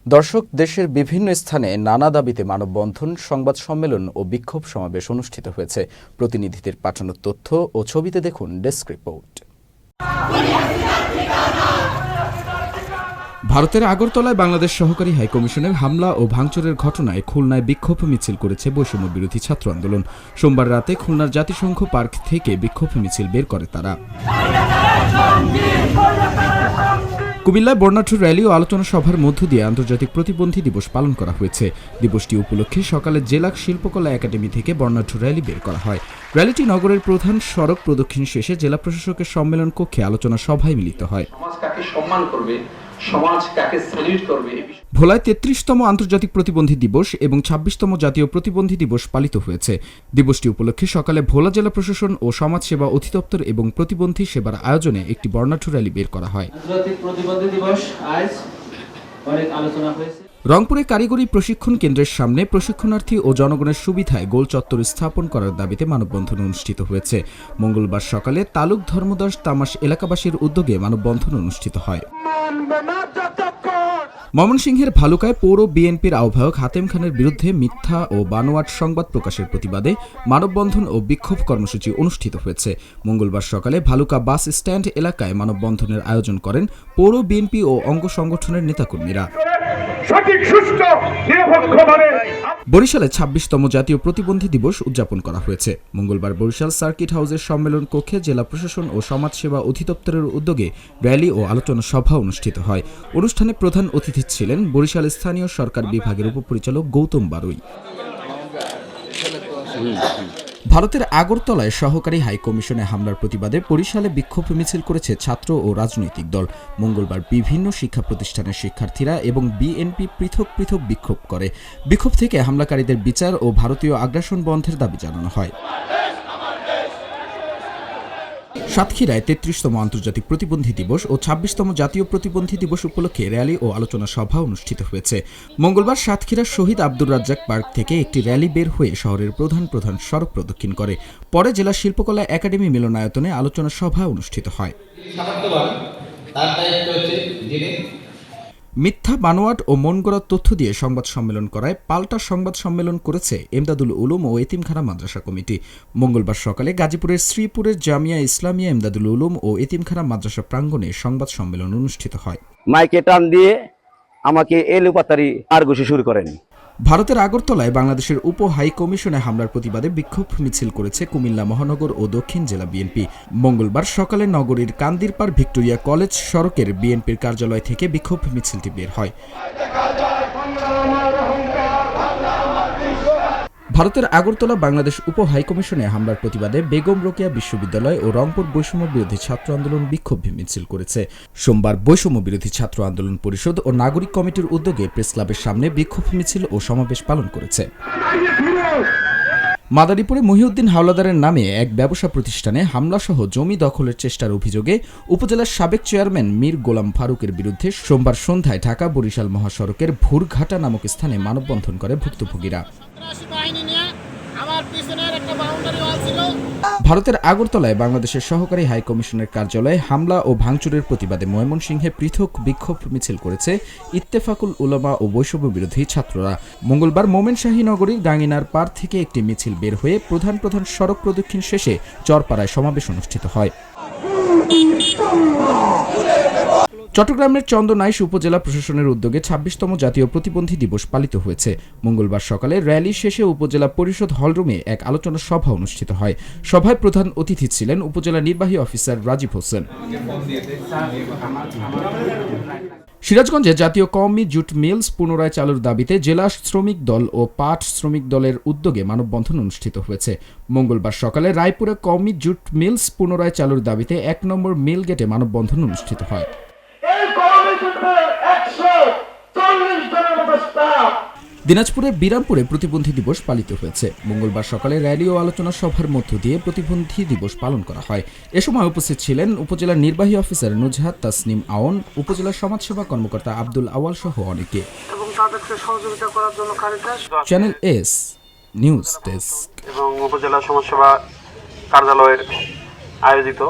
দর্শক, দেশের বিভিন্ন স্থানে নানা দাবিতে মানববন্ধন, সংবাদ সম্মেলন ও বিক্ষোভ সমাবেশ অনুষ্ঠিত হয়েছে। প্রতিনিধিদের পাঠানো তথ্য ও ছবিতে দেখুন ডেস্ক রিপোর্ট। ভারতের আগরতলায় বাংলাদেশ সহকারী হাইকমিশনের হামলা ও ভাঙচুরের ঘটনায় খুলনায় বিক্ষোভ মিছিল করেছে বৈষম্য বিরোধী ছাত্র আন্দোলন। সোমবার রাতে খুলনার জাতিসংঘ পার্ক থেকে বিক্ষোভ মিছিল বের করে তারা। কুমিল্লায় বর্ণাঢ্য র্যালি ও আলোচনা সভার মধ্য দিয়ে আন্তর্জাতিক প্রতিবন্ধী দিবস পালন করা হয়েছে। দিবসটি উপলক্ষে সকালে জেলা শিল্পকলা একাডেমি থেকে বর্ণাঢ্য র্যালি বের করা হয়। র্যালিটি নগরের প্রধান সড়ক প্রদক্ষিণ শেষে জেলা প্রশাসকের সম্মেলন কক্ষে আলোচনা সভায় মিলিত হয়। ভোলায় ৩৩তম আন্তর্জাতিক প্রতিবন্ধী দিবস এবং ২৬তম জাতীয় প্রতিবন্ধী দিবস পালিত হয়েছে। দিবসটি উপলক্ষে সকালে ভোলা জেলা প্রশাসন ও সমাজ সেবা অধিদপ্তর এবং প্রতিবন্ধী সেবার আয়োজনে একটি বর্ণাঢ্য র্যালি বের করা হয়। রংপুরে কারিগরি প্রশিক্ষণ কেন্দ্রের সামনে প্রশিক্ষণার্থী ও জনগণের সুবিধায় গোল চত্বর স্থাপন করার দাবিতে মানববন্ধন অনুষ্ঠিত হয়েছে। মঙ্গলবার সকালে তালুক ধর্মদাস তামাশ এলাকাবাসীর উদ্যোগে মানববন্ধন অনুষ্ঠিত হয়। ময়মনসিংহের ভালুকায় পৌর বিএনপির আহ্বায়ক হাতেম খানের বিরুদ্ধে মিথ্যা ও বানোয়াট সংবাদ প্রকাশের প্রতিবাদে মানববন্ধন ও বিক্ষোভ কর্মসূচি অনুষ্ঠিত হয়েছে। মঙ্গলবার সকালে ভালুকা বাস স্ট্যান্ড এলাকায় মানববন্ধনের আয়োজন করেন পৌর বিএনপি ও অঙ্গ সংগঠনের নেতাকর্মীরা। বরিশালে ২৬তম জাতীয় প্রতিবন্ধী দিবস উদযাপন করা হয়েছে। মঙ্গলবার বরিশাল সার্কিট হাউসের সম্মেলন কক্ষে জেলা প্রশাসন ও সমাজ সেবা অধিদপ্তরের উদ্যোগে র্যালি ও আলোচনা সভা অনুষ্ঠিত হয়। অনুষ্ঠানে প্রধান অতিথি ছিলেন বরিশাল স্থানীয় সরকার বিভাগের উপপরিচালক গৌতম বারুই। ভারতের আগরতলায় সহকারী হাইকমিশনে হামলার প্রতিবাদে বরিশালে বিক্ষোভ মিছিল করেছে ছাত্র ও রাজনৈতিক দল। মঙ্গলবার বিভিন্ন শিক্ষা প্রতিষ্ঠানের শিক্ষার্থীরা এবং বিএনপি পৃথক পৃথক বিক্ষোভ করে। বিক্ষোভ থেকে হামলাকারীদের বিচার ও ভারতীয় আগ্রাসন বন্ধের দাবি জানানো হয়। সাতক্ষীরায় ৩৩তম আন্তর্জাতিক প্রতিবন্ধী দিবস ও ২৬তম জাতীয় প্রতিবন্ধী দিবস উপলক্ষে র্যালি ও আলোচনা সভা অনুষ্ঠিত হয়েছে। মঙ্গলবার সাতক্ষীরার শহীদ আব্দুর রাজ্জাক পার্ক থেকে একটি র্যালি বের হয়ে শহরের প্রধান প্রধান সড়ক প্রদক্ষিণ করে। পরে জেলা শিল্পকলা একাডেমি মিলনায়তনে আলোচনা সভা অনুষ্ঠিত হয়। মিথ্যা, বানোয়াট ও মনগড়া তথ্য দিয়ে সংবাদ সম্মেলন করায় পাল্টা সংবাদ সম্মেলন করেছে এমদাদুল উলুম ও এতিমখানা মাদ্রাসা কমিটি। মঙ্গলবার সকালে গাজীপুরের শ্রীপুরের জামিয়া ইসলামিয়া এমদাদুল উলুম ও এতিমখানা মাদ্রাসা প্রাঙ্গণে সংবাদ সম্মেলন অনুষ্ঠিত হয়। মাইকে টান দিয়ে আমাকে এলোপাতারি আরগোশি শুরু করেন। ভারতের আগরতলায় বাংলাদেশের উপ হাই কমিশনে হামলার প্রতিবাদে বিক্ষোভ মিছিল করেছে কুমিল্লা মহানগর ও দক্ষিণ জেলা বিএনপি। মঙ্গলবার সকালে নগরীর কান্দিরপাড় ভিক্টোরিয়া কলেজ সড়কের বিএনপির কার্যালয় থেকে বিক্ষোভ মিছিলটি বের হয়। ভারতের আগরতলা বাংলাদেশ উপ হাইকমিশনে হামলার প্রতিবাদে বেগম রোকেয়া বিশ্ববিদ্যালয় ও রংপুর বৈষম্য বিরোধী ছাত্র আন্দোলন বিক্ষোভ মিছিল করেছে। সোমবার বৈষম্য বিরোধী ছাত্র আন্দোলন পরিষদ ও নাগরিক কমিটির উদ্যোগে প্রেস ক্লাবের সামনে বিক্ষোভ মিছিল ও সমাবেশ পালন করেছে। মাদারীপুরে মহিউদ্দিন হাওলাদারের নামে এক ব্যবসা প্রতিষ্ঠানে হামলাসহ জমি দখলের চেষ্টার অভিযোগে উপজেলার সাবেক চেয়ারম্যান মীর গোলাম ফারুকের বিরুদ্ধে সোমবার সন্ধ্যায় ঢাকা বরিশাল মহাসড়কের ভুরঘাটা নামক স্থানে মানববন্ধন করে ভুক্তভোগীরা। ভারতের আগরতলায় বাংলাদেশের সহকারী হাইকমিশনের কার্যালয়ে হামলা ও ভাঙচুরের প্রতিবাদে ময়মনসিংহে পৃথক বিক্ষোভ মিছিল করেছে ইত্তেফাকুল উলামা ও বৈষম্য বিরোধী ছাত্ররা। মঙ্গলবার মোমেনশাহী নগরীর গাঙ্গিনার পাড় থেকে একটি মিছিল বের হয়ে প্রধান প্রধান সড়ক প্রদক্ষিণ শেষে চরপাড়ায় সমাবেশ অনুষ্ঠিত হয়। চট্টগ্রামের চন্দনাইশ উপজেলা প্রশাসনের উদ্যোগে ২৬তম জাতীয় প্রতিবন্ধী দিবস পালিত হয়েছে। মঙ্গলবার সকালে র্যালি শেষে উপজেলা পরিষদ হলরুমে এক আলোচনা সভা অনুষ্ঠিত হয়। সভায় প্রধান অতিথি ছিলেন উপজেলা নির্বাহী অফিসার রাজীব হোসেন। সিরাজগঞ্জে জাতীয় কওমি জুট মিলস পুনরায় চালুর দাবিতে জেলা শ্রমিক দল ও পাট শ্রমিক দলের উদ্যোগে মানববন্ধন অনুষ্ঠিত হয়েছে। মঙ্গলবার সকালে রায়পুরে কওমি জুট মিলস পুনরায় চালুর দাবিতে ১ নম্বর মিল গেটে মানববন্ধন অনুষ্ঠিত হয়। দিনাজপুরের বিরামপুরে প্রতিবন্ধী দিবস পালিত হয়েছে। মঙ্গলবার সকালে র্যালি ও আলোচনা সভার মধ্য দিয়ে প্রতিবন্ধী দিবস পালন করা হয়। এ সময় উপস্থিত ছিলেন উপজেলা নির্বাহী অফিসার নুজহাত তাসনিম আওন, উপজেলা সমাজসেবা কর্মকর্তা আব্দুল আওয়াল সহ অনেকে। চ্যানেল এস নিউজ ডেস্ক এবং উপজেলা সমাজসেবা কার্যালয়ের আয়োজিত